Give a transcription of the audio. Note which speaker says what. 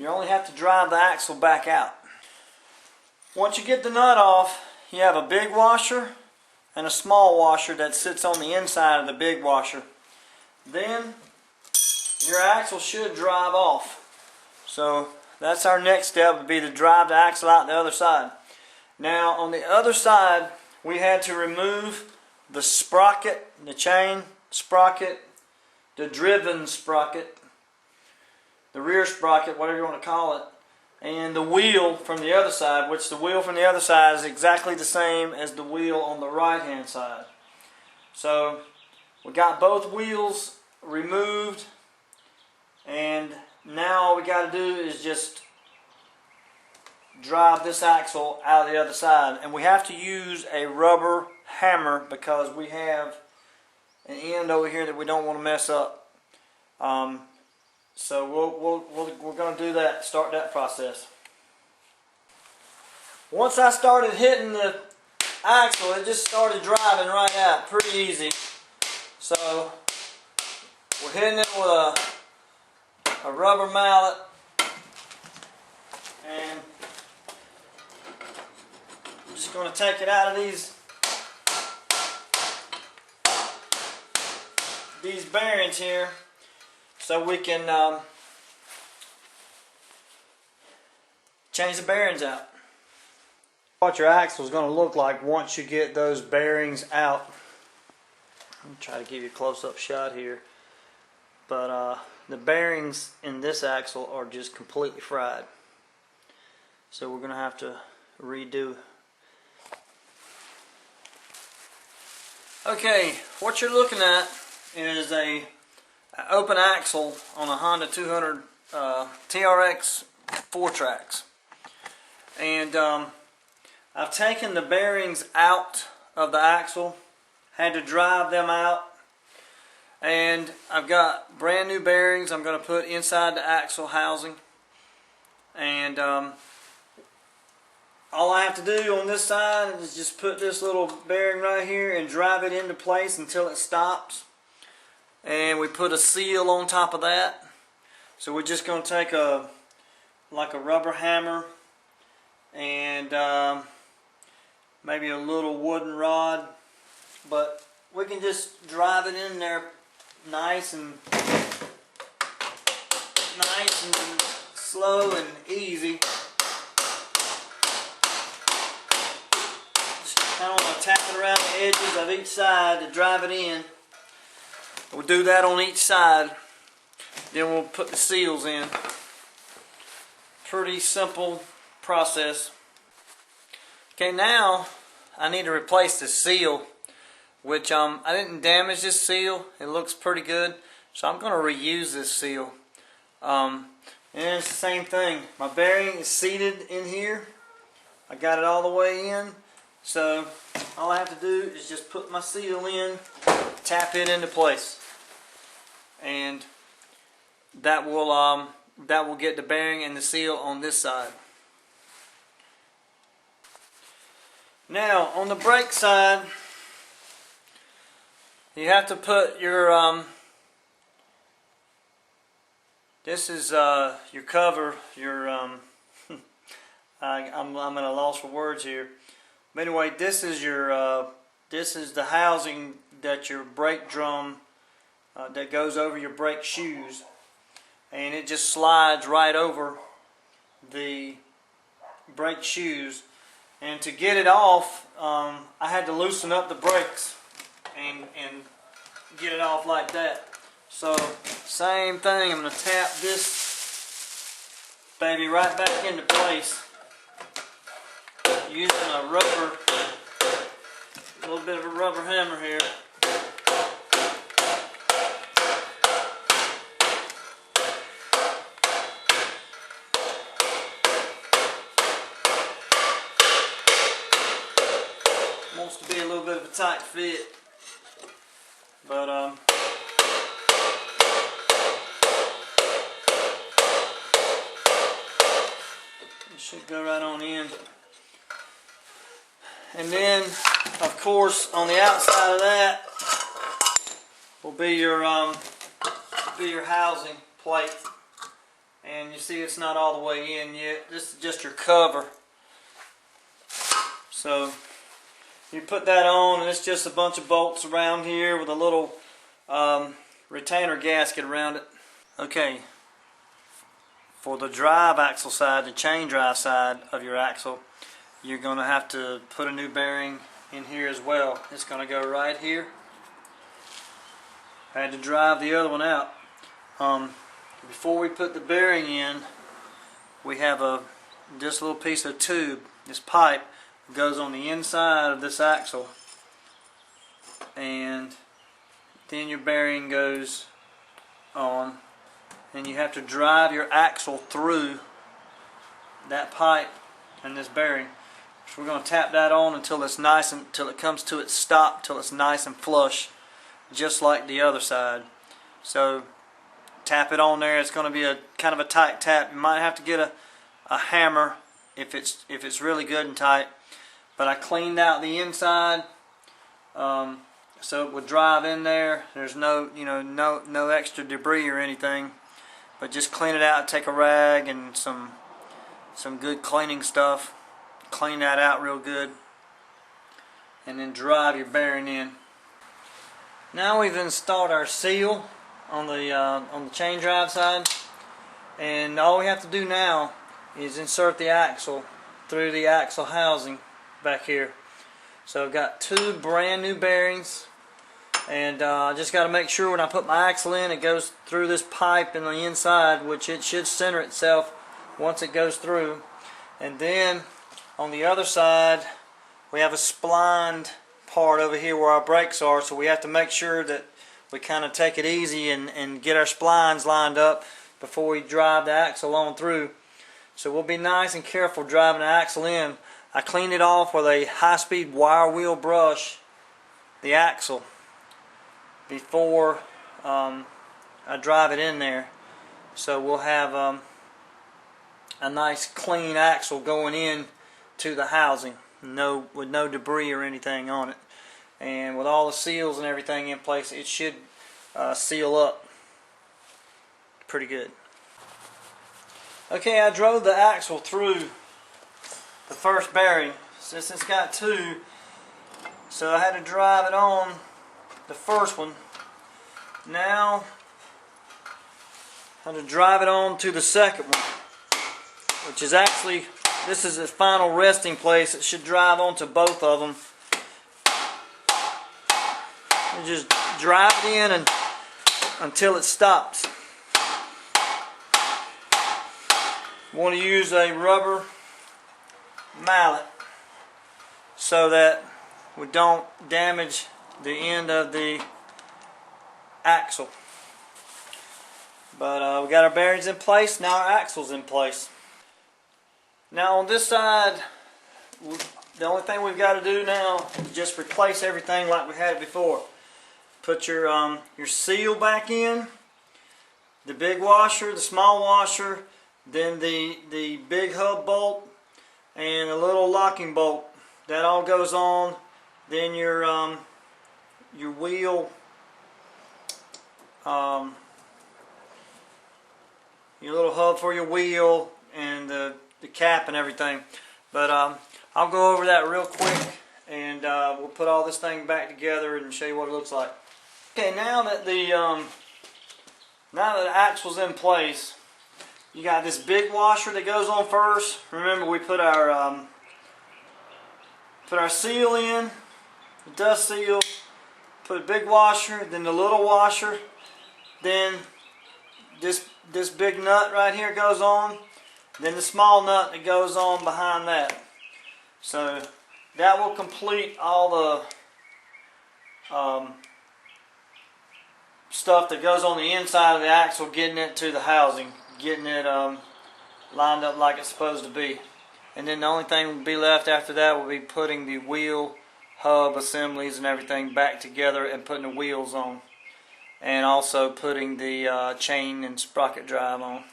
Speaker 1: You only have to drive the axle back out. Once you get the nut off, you have a big washer and a small washer that sits on the inside of the big washer. Then your axle should drive off. So that's our next step, would be to drive the axle out the other side. Now on the other side, we had to remove the sprocket, the chain sprocket, the driven sprocket, the rear sprocket, whatever you want to call it, and the wheel from the other side, which the wheel from the other side is exactly the same as the wheel on the right hand side. So we got both wheels removed, and now all we got to do is just drive this axle out of the other side. And we have to use a rubber hammer because we have an end over here that we don't want to mess up. So we're going to do that, start that process. Once I started hitting the axle, it just started driving right out, pretty easy. So we're hitting it with a rubber mallet, and I'm just going to take it out of these bearings here, so we can change the bearings out. What your axle is going to look like once you get those bearings out. I'm trying to give you a close-up shot here, but the bearings in this axle are just completely fried, so we're going to have to redo. Okay, what you're looking at is an open axle on a Honda 200 TRX 4-tracks, and I've taken the bearings out of the axle, had to drive them out, and I've got brand new bearings I'm going to put inside the axle housing. And all I have to do on this side is just put this little bearing right here and drive it into place until it stops. And we put a seal on top of that. So we're just going to take like a rubber hammer and maybe a little wooden rod, but we can just drive it in there nice and slow and easy. Just kind of want to tap it around the edges of each side to drive it in. We'll do that on each side, then we'll put the seals in. Pretty simple process. Okay, now I need to replace the seal, which I didn't damage this seal. It looks pretty good, so I'm going to reuse this seal. And it's the same thing. My bearing is seated in here. I got it all the way in, so all I have to do is just put my seal in, tap it into place, and that will get the bearing and the seal on this side. Now on the brake side, you have to put your this is your cover, your I'm at a loss for words here. But anyway, this is your this is the housing that your brake drum that goes over your brake shoes, and it just slides right over the brake shoes. And to get it off, I had to loosen up the brakes and get it off like that. So same thing, I'm going to tap this baby right back into place using a little bit of a rubber hammer here. Wants to be a little bit of a tight fit, but it should go right on in. And then, of course, on the outside of that will be your housing plate, and you see it's not all the way in yet. This is just your cover. So you put that on, and it's just a bunch of bolts around here with a little retainer gasket around it. Okay, for the drive axle side, the chain drive side of your axle, you're going to have to put a new bearing in here as well. It's going to go right here. I had to drive the other one out. Before we put the bearing in, we have this little piece of tube, this pipe, goes on the inside of this axle, and then your bearing goes on, and you have to drive your axle through that pipe and this bearing. So we're going to tap that on until it's nice, until it comes to its stop, till it's nice and flush, just like the other side. So tap it on there. It's going to be a kind of a tight tap. You might have to get a hammer if it's really good and tight. But I cleaned out the inside so it would drive in there. There's no extra debris or anything. But just clean it out. Take a rag and some good cleaning stuff. Clean that out real good, and then drive your bearing in. Now we've installed our seal on the chain drive side, and all we have to do now is insert the axle through the axle housing back here. So I've got two brand new bearings, and I just got to make sure when I put my axle in, it goes through this pipe in the inside, which it should center itself once it goes through. And then on the other side, we have a splined part over here where our brakes are, so we have to make sure that we kind of take it easy and get our splines lined up before we drive the axle on through. So we'll be nice and careful driving the axle in. I cleaned it off with a high-speed wire wheel brush, the axle, before I drive it in there. So we'll have a nice clean axle going in to the housing, with no debris or anything on it, and with all the seals and everything in place, it should seal up pretty good. Okay, I drove the axle through the first bearing. Since it's got two, so I had to drive it on the first one. Now I'm going to drive it on to the second one, which is actually, this is the final resting place. It should drive onto both of them. And just drive it in until it stops. You want to use a rubber mallet so that we don't damage the end of the axle. But we got our bearings in place. Now our axle's in place. Now on this side, the only thing we've got to do now is just replace everything like we had it before. Put your seal back in, the big washer, the small washer, then the big hub bolt, and a little locking bolt. That all goes on. Then your wheel, your little hub for your wheel, and the cap and everything. But I'll go over that real quick, and we'll put all this thing back together and show you what it looks like. Okay, now that the axle's in place, you got this big washer that goes on first. Remember, we put our seal in, the dust seal, put a big washer, then the little washer, then this big nut right here goes on, then the small nut that goes on behind that. So that will complete all the stuff that goes on the inside of the axle, getting it to the housing, getting it lined up like it's supposed to be. And then the only thing will be left after that will be putting the wheel hub assemblies and everything back together and putting the wheels on, and also putting the chain and sprocket drive on.